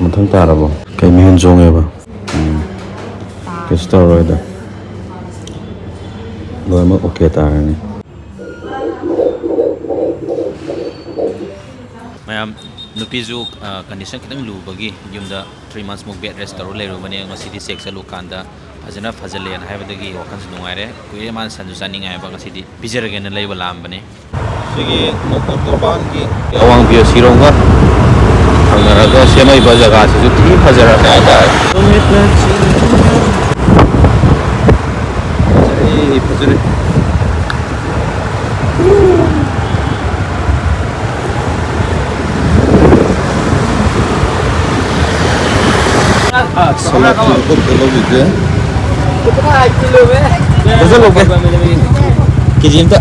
ꯃꯊꯪ ꯇꯥꯔꯕꯣ ꯀꯩ ꯃꯤꯍꯨꯟ ꯆꯣꯡꯉꯦꯕ ꯀꯩꯁꯨ ꯇꯧꯔꯔꯣꯏꯗ ꯂꯣꯏꯅꯃꯛ ꯑꯣꯀꯦ ꯇꯥꯔꯅꯤ ꯃꯌꯥꯝ ꯅꯨꯄꯤꯁꯨ ꯀꯟꯗꯤꯁꯟ ꯈꯤꯇꯪ ꯂꯨꯕꯒꯤ ꯌꯨꯝꯗ 3 monthsꯃꯨꯛ ꯕꯦꯗ ꯔꯦꯁ ꯇꯧꯔ ꯂꯩꯔꯨꯕꯅꯦ ꯉꯁꯤꯗꯤ ꯆꯦꯛ ꯆꯠꯂꯨꯀꯥꯟꯗ ꯐꯖꯅ ꯐꯖꯜꯂꯦꯅ ꯍꯥꯏꯕꯗꯒꯤ ꯋꯥꯈꯜꯁꯨ ꯅꯨꯡꯉꯥꯏꯔꯦ ꯀꯨꯏꯔꯦ ꯃꯥꯅ ꯁꯟꯁꯨ ꯆꯥꯅꯤꯡꯉꯥꯏ ꯍꯥꯏꯕ ꯉꯁꯤꯗꯤ ꯄꯤꯖꯔꯒꯦꯅ ꯂꯩꯕ ꯂꯥꯛꯑꯝꯕꯅꯦ ꯁꯤꯒꯤ ꯃꯣꯇꯣꯔꯄꯥꯟꯒꯤ ꯑꯋꯥꯡ ꯁꯤꯔꯣꯡꯒ ꯊꯪꯅꯔꯒ ꯁꯦꯝꯃꯛꯏꯕ ꯖꯒꯥꯁꯤꯁꯨ ꯊꯤ ꯐꯖꯔꯛꯑꯦ ꯍꯥꯏꯇꯥꯔꯦ ꯐꯖꯔꯦ ꯁꯂꯥꯠ ꯂꯧꯕꯤꯒꯦ ꯐꯖꯜꯂꯣꯒꯦ ꯀꯦꯖꯤ ꯑꯝꯇ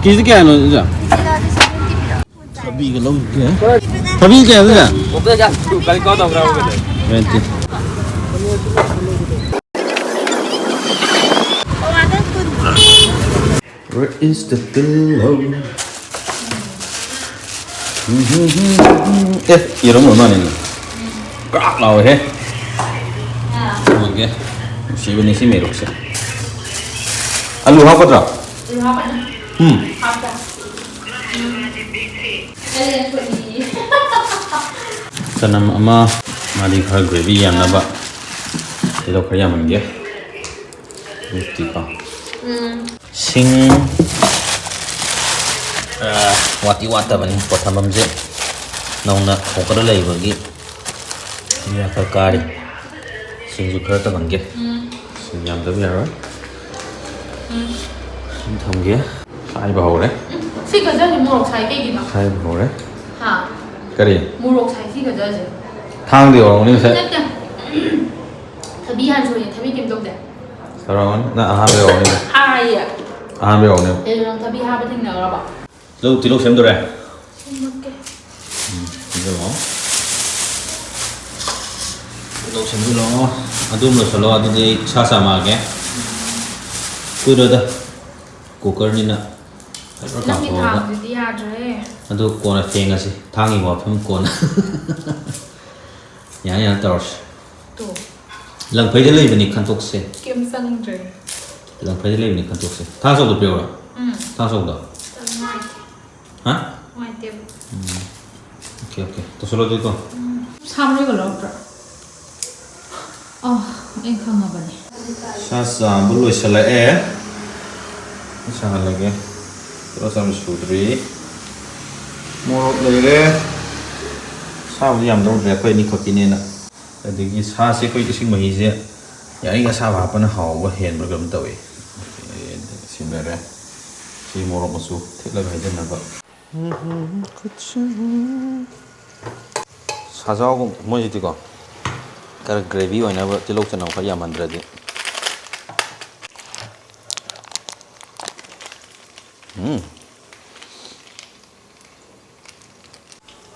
ꯀꯦꯖꯤ ꯀꯌꯥꯅꯣ ꯑꯗꯨꯗ ꯊꯕꯤꯒ ꯂꯧꯒꯦ ꯊꯕꯤ ꯀꯌꯥ ꯑꯗꯨꯗ 20 Where is the pillow? 이런 거 얼마나 있나? 꽉 나와 해. 이게 시분이 심해 이렇게. 알루 하거든. 알루 하거든. 하다. Sanam ama mari khar gravy yan na ba? Ito kaya man ge. Gusti pa. Sing wati wata bani pothamamje nauna hokara leibagi ya kari singju khara ta bange sing yam da yaro sing thamge sai ba hore si ka jani morok sai ke gi ba sai ba hore ha kari morok sai si ka jaje thang de ong ni sai thabi han so ye thabi kim tok de saron na aha be ong ni ha ya aha be ong ni e rang thabi ha ba thing na ra ba lâu tí lúc xem tôi đây lâu xem tôi lo adum lo salo adu de sa sa ma ke kui ro da cooker ni na nang ki thang di ya dre adu ko na feng asi thangi wa pham ko na ya tors to lang phai de lei bani khan tok se kim sang dre lang phai de lei bani khan tok se thang so do pyo ra thang so da hả? Ngoài tiệm. Ok. Tôi sẽ lấy con. Sao nó còn lọt rồi? Em không ngờ này. Sa sa bulu sala e. Sa lagi. Terus sama sudri. Morok lere. Sa bu yam dong re khoi ni khoti ne na. Adigi sa se khoi ising mahi se. Ya ni ga sa ba pa na haw ba hen ba gam tawi. Sim lere. Si morok masu thik la bai den na ba. 사자하고 뭐지 이거? 그래 그레비 와이나 뭐 딜록전 나고 야 만들어야지.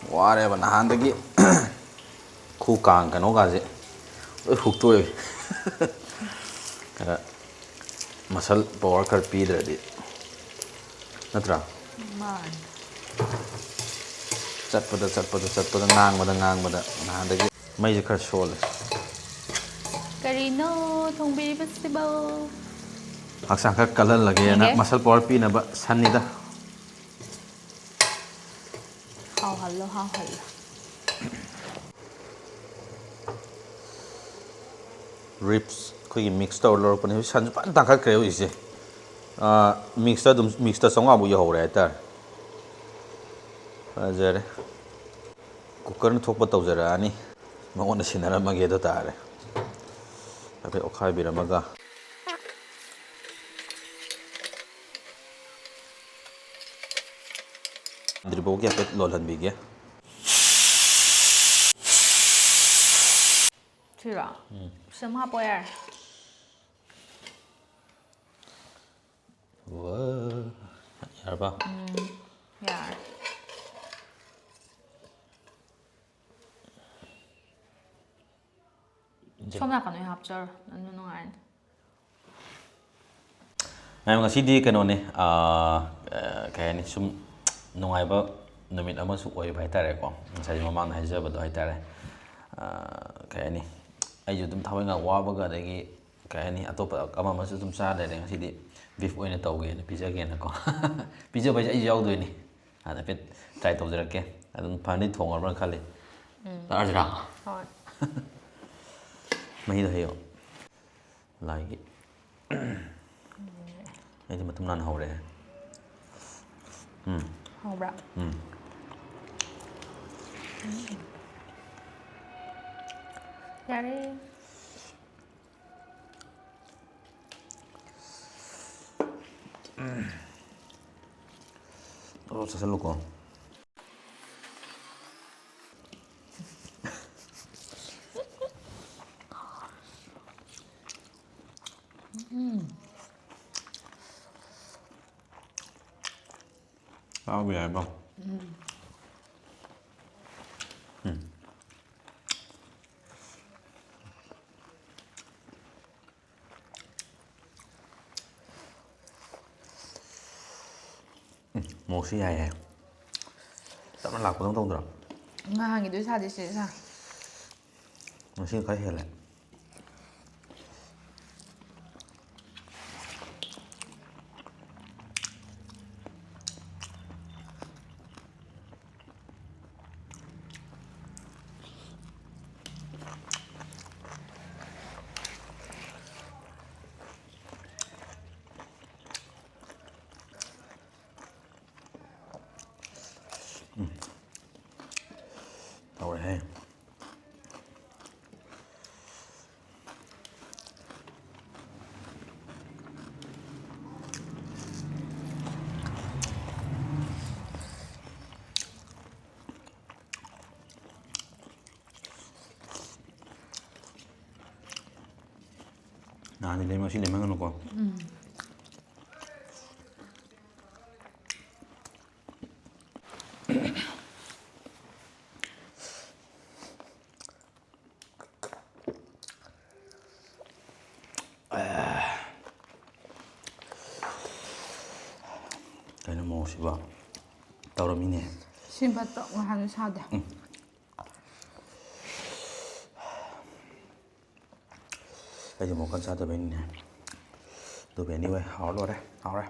와래 봐 나한테기 쿠강 그노가지. 훅도에. 그래 마살 파워 컬 피드라디. 나트라. 만. ꯆꯠꯄꯗ ꯉꯥꯡꯕꯗ ꯅꯍꯥꯟꯗꯒꯤ ꯃꯩꯁꯦ ꯈꯔ ꯁꯣꯜꯂꯦ ꯀꯔꯤꯅꯣ ꯊꯣꯡꯕꯤꯔꯤꯕꯁꯤꯕꯣ ꯍꯛꯆꯥꯡ ꯈꯔ ꯀꯜꯍꯜꯂꯒꯦꯅ muscle power ꯄꯤꯅꯕ ꯁꯟꯅꯤꯗ ꯍꯥꯎꯍꯜꯂꯣ ꯔꯤꯞꯁ ꯑꯩꯈꯣꯏꯒꯤ ꯃꯤꯛꯁ ꯇꯧꯔ ꯂꯧꯔꯛꯄꯅꯦ ꯁꯟꯁꯨ ꯐꯖꯅ ꯇꯥꯡꯈꯠꯈ꯭ꯔꯦ ꯍꯧꯖꯤꯛꯁꯦ ꯃꯤꯛꯁꯇ 500 ꯌꯧꯍꯧꯔꯦ ꯍꯥꯏꯇꯥꯔꯦ ꯐꯖꯔꯦ ꯀꯨꯀꯔꯅ ꯊꯣꯛꯄ ꯇꯧꯖꯔꯛꯑꯅꯤ ꯃꯉꯣꯟꯗ ꯁꯤꯟꯅꯔꯝꯃꯒꯦ ꯑꯗꯨ ꯇꯥꯔꯦ ꯍꯥꯏꯐꯦꯠ ꯑꯣꯠꯈꯥꯏꯕꯤꯔꯝꯃꯒ ꯗ꯭ꯔꯤꯕꯣꯒꯤ ꯍꯥꯏꯐꯦꯠ ꯂꯣꯜꯍꯟꯕꯤꯒꯦ ꯁꯤꯔꯣ ꯁꯨꯝ ꯍꯥꯞꯄꯣ ꯌꯥꯔꯦ ꯋꯥ ꯌꯥꯔꯕ ꯌꯥꯔꯦ ꯁꯣꯝ ꯅꯥꯀꯟ ꯑꯣꯏꯅ ꯍꯥꯞꯆꯔꯣ ꯑꯗꯨ ꯅꯨꯡꯉꯥꯏꯔꯅꯤ ꯃꯌꯥꯝ ꯉꯁꯤꯗꯤ ꯀꯩꯅꯣꯅꯦ ꯀꯩ ꯍꯥꯏꯅꯤ ꯁꯨꯝ ꯅꯨꯡꯉꯥꯏꯕ ꯅꯨꯃꯤꯠ ꯑꯃꯁꯨ ꯑꯣꯏꯕ ꯍꯥꯏꯇꯥꯔꯦꯀꯣ ꯉꯁꯥꯏ ꯃꯃꯥꯡꯗ ꯍꯥꯏꯖꯕꯗꯣ ꯍꯥꯏꯇꯥꯔꯦ ꯀꯩ ꯍꯥꯏꯅꯤ ꯑꯩꯁꯨ ꯑꯗꯨꯝ ꯊꯕꯛ ꯏꯪꯈꯥꯡ ꯋꯥꯕꯒ ꯑꯗꯒꯤ ꯀꯩ ꯍꯥꯏꯅꯤ ꯑꯇꯣꯞꯄ ꯑꯃꯁꯨ ꯑꯗꯨꯝ ꯆꯥ ꯂꯩꯔꯦ ꯉꯁꯤꯗꯤ ꯕꯤꯐ ꯑꯣꯏꯅ ꯇꯧꯒꯦꯅ ꯄꯤꯖꯒꯦꯅꯀꯣ ꯄꯤꯖꯕ ꯍꯥꯏꯁꯦ ꯑꯩꯁꯨ ꯌꯥꯎꯗꯣꯏꯅꯤ ꯍꯥꯏꯐꯦꯠ ꯇ꯭ꯔꯥꯏ ꯇꯧꯖꯔꯛꯀꯦ ꯑꯗꯨꯝ ꯐꯅꯤ ꯊꯣꯡꯉꯕ꯭ꯔꯅ ꯈꯜꯂꯤ ꯇꯥꯔꯁꯤꯔꯥ ꯍꯣꯏ ꯃꯍꯤꯗꯣ ꯍꯩꯌꯣ ꯂꯥꯏꯒꯤ ꯑꯩꯗꯤ ꯃꯇꯨꯝ ꯅꯥꯟꯅ ꯍꯧꯔꯦ ꯍꯥꯎꯕ꯭ꯔꯥ ꯌꯥꯔꯦ ꯆꯥꯁꯤꯜꯂꯨꯀꯣ ꯆꯥꯕ ꯌꯥꯏꯕ ꯃꯣꯔꯣꯛꯁꯤ ꯌꯥꯏꯌꯦ ꯇꯞꯅ ꯂꯥꯛꯄꯗꯧ ꯇꯧꯗ꯭ꯔꯣ ꯉꯍꯥꯟꯒꯤꯗꯨ ꯁꯥꯗꯤ ꯁꯤ ꯁꯥ ꯉꯁꯤꯅ ꯈꯔ ꯍꯦꯜꯂꯦ ꯇꯧꯔꯦꯍꯦ ꯅꯍꯥꯟꯗꯤ ꯂꯩ ꯉꯁꯤ ꯂꯩꯃꯟꯒꯅꯨꯀꯣ ꯀꯩꯅꯣ ꯃꯣꯔꯣꯛꯁꯤꯕꯣ ꯇꯧꯔꯝꯃꯤꯅꯦ ꯁꯤꯟꯕꯠꯇꯣ ꯉꯍꯥꯟꯒꯤ ꯁꯥꯗꯦ ꯑꯩꯗꯤ ꯃꯣꯔꯣꯛ ꯀꯟꯅ ꯆꯥꯗꯕꯩꯅꯤꯅꯦ ꯑꯗꯨꯕꯨ ꯑꯦꯅꯤꯋꯦ ꯍꯥꯎꯔ ꯂꯣꯏꯔꯦ ꯍꯥꯎꯔꯦ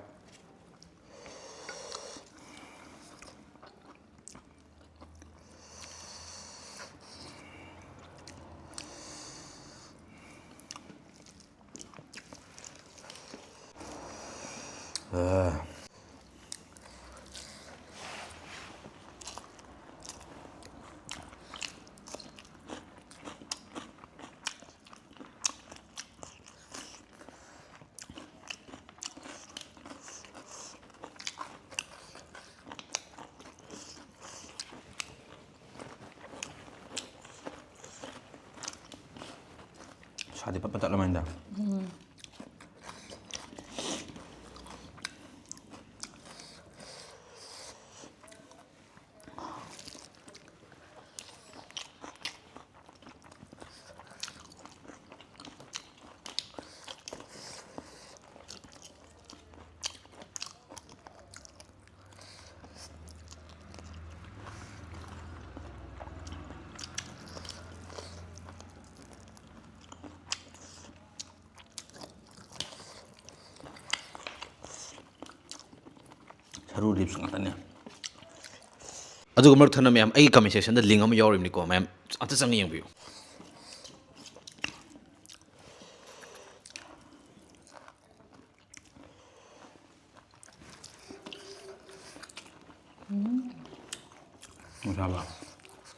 ꯁꯥꯗꯤ ꯄꯠ ꯄꯠ ꯇꯠꯂꯝꯃꯅꯤꯗ ꯁꯔꯨ ꯔꯤꯞꯁ ꯉꯥꯛꯇꯅꯦ ꯑꯗꯨꯒ ꯃꯔꯛ ꯊꯠꯅ ꯃꯌꯥꯝ ꯑꯩꯒꯤ ꯀꯃꯦꯟ ꯁꯦꯛꯁꯟꯗ ꯂꯤꯡ ꯑꯃ ꯌꯥꯎꯔꯤꯕꯅꯤꯀꯣ ꯃꯌꯥꯝ ꯑꯝꯇ ꯆꯪꯉ ꯌꯦꯡꯕꯤꯌꯨ ꯃꯁꯥꯂꯥ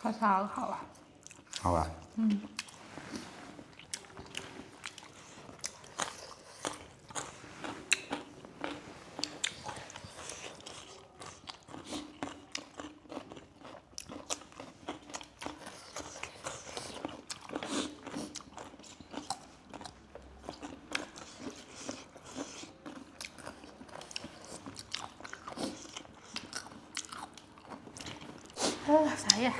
ꯈꯁꯥꯒ ꯍꯥꯎꯋꯦ ꯍꯥꯎꯋꯦ ꯁꯥꯏꯌꯦ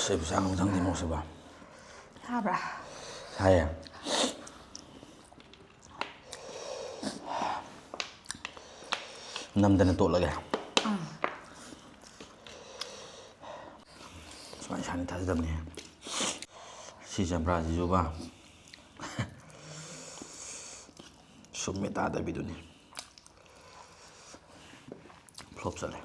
ꯁꯤꯕꯨ ꯆꯥꯡ ꯃꯊꯪꯗꯤ ꯃꯣꯛꯁꯤꯕ ꯁꯥꯕ꯭ꯔꯥ? ꯁꯥꯏꯌꯦ ꯅꯝꯗꯅ ꯇꯣꯠꯂꯒꯦ ꯁꯨꯃꯥꯏꯅ ꯁꯥꯅꯤ ꯊꯥꯖꯗꯕꯅꯤ ꯁꯤ ꯆꯝꯄ꯭ꯔꯥꯁꯤꯁꯨꯕ ꯁꯨꯝꯃꯦ ꯇꯥꯗꯕꯤꯗꯨꯅꯤ ꯐ꯭ꯂꯣꯞ ꯆꯠꯂꯦ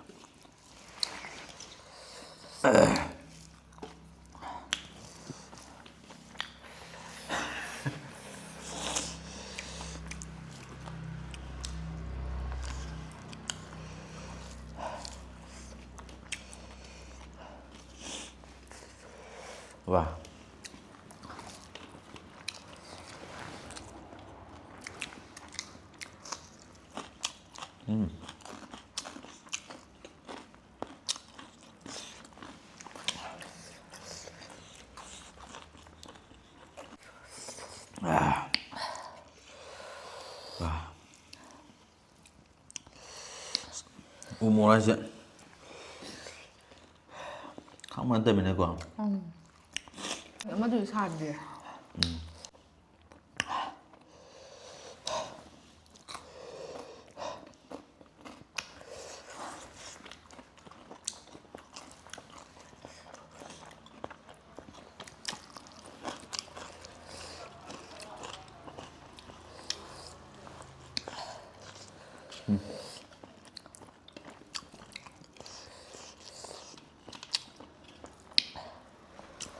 와. 아. 와. 우모라 이제 가만 때문에 그거. 아마도 사는데.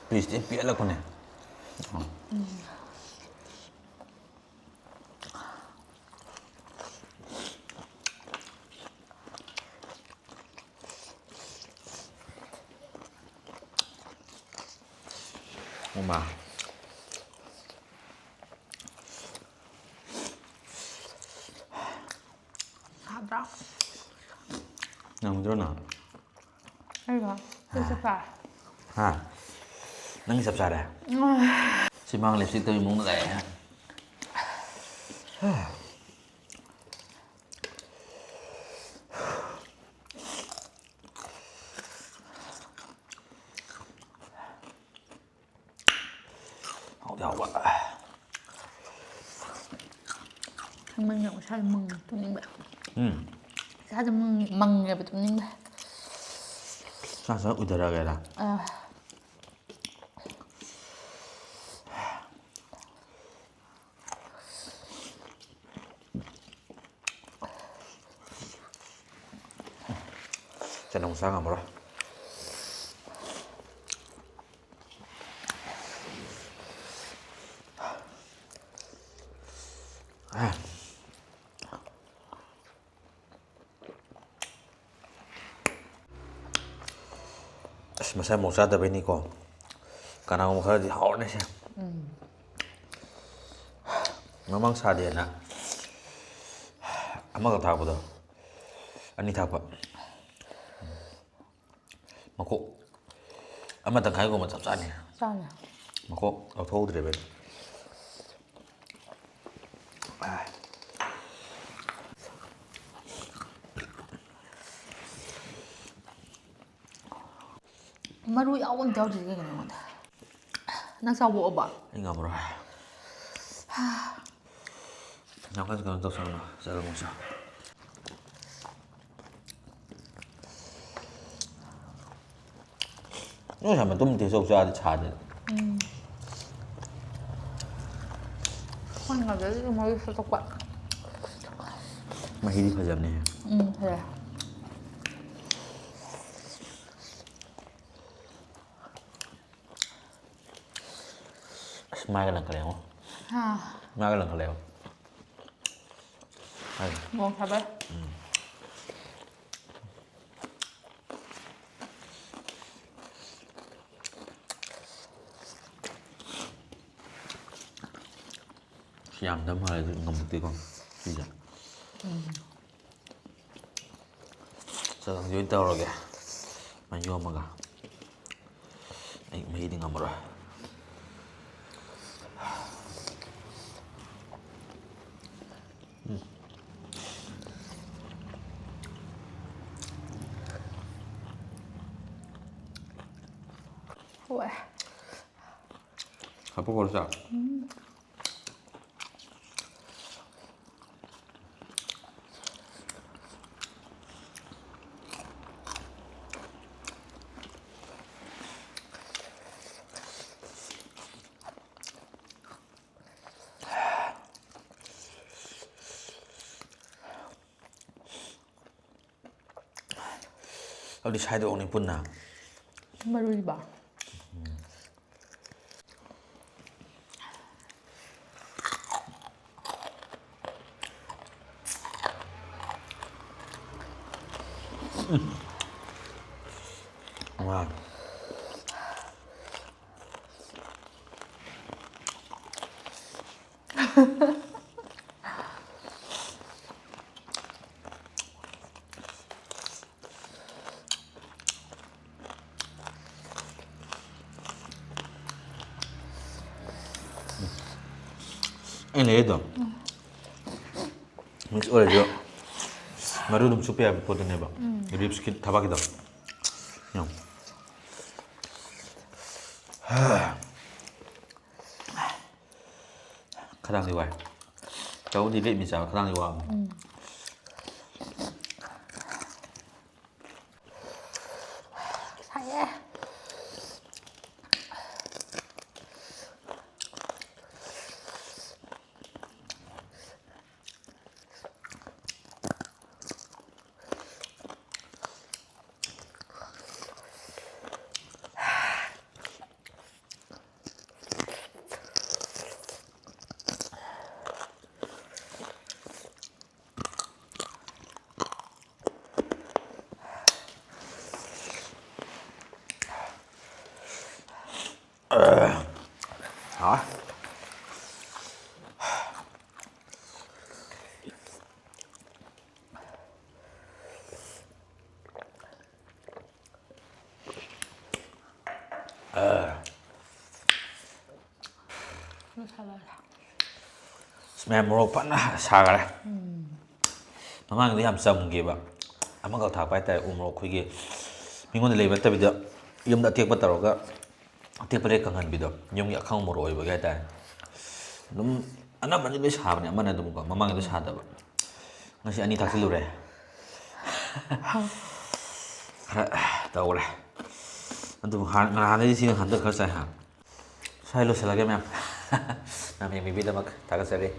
Please, piala ko na. Uma. 사브라? Nang na. 이거 습습해. Ha. Nang sập sà à? Xi măng liệp xi tươi muốn nó lẹ ha. Hậu đậu quá. mừng nhậu sao mừng tụi mình bảo. Sao cho mừng rồi tụi mình bảo. Sao udara kaya lang. Jangan usah nggak murah. Masaya mau sada ba ni ko? Kana mo khara di haw na siya. Mamang sada na. Ama ka thapa do. Ani thapa. Mako. Ama tang khai ko ma chap chani. Chani. Mako au thau dre ba. 마루 야원 되어지 이게 그런 건데. 나 사고 오빠. Ini nggak murah. Nyangka sekarang untuk sana, saya nggak usah. Ini sama tuh mesti susah ada cara. 혼 가자. 이거 뭐 있어 또 봐. Mahiri pajam nih. 그래. Mai cái lần kalian mau? Mai cái lần kalian. Ayo. 뭐 사봐. Siam đâm hơi ngầm một tí con. Bây giờ. Giờ thằng dưới tao rồi kìa. Mày vô mà cả. Anh mấy đi ngầm rồi. ꯍꯣꯏ ꯍꯥꯞꯄꯛꯑꯣ ꯆꯥꯛ ꯑꯗꯨꯗꯤ ꯁꯥꯏꯗꯣꯛꯑꯅꯤ ꯄꯨꯟꯅ ꯃꯔꯨꯏꯕ 와. Ini itu. Mix oleh juga. Baru dum supi apa potong ni bang. Jadi sedikit tabak kita. Yang. Kadang diwai. Kau di lek misal kadang diwai. Saya Hả? Smell morok panah sagar. Mamang ini ham sam giba. Amang kau thak pai tai umrok khuigi. Mingon le ba tabida yum da tek pataroga tek pare kangan bido. Yum ya khang moroi ba ga tai. Dum ana mani le sa bani amana dum ko mamang itu sa da ba. Ngasi ani thak silu re. Tahu lah. Antum ngana di sini hantar khar sai ha. Sai lo selagi mem. Nam yang bibi damak thak sari.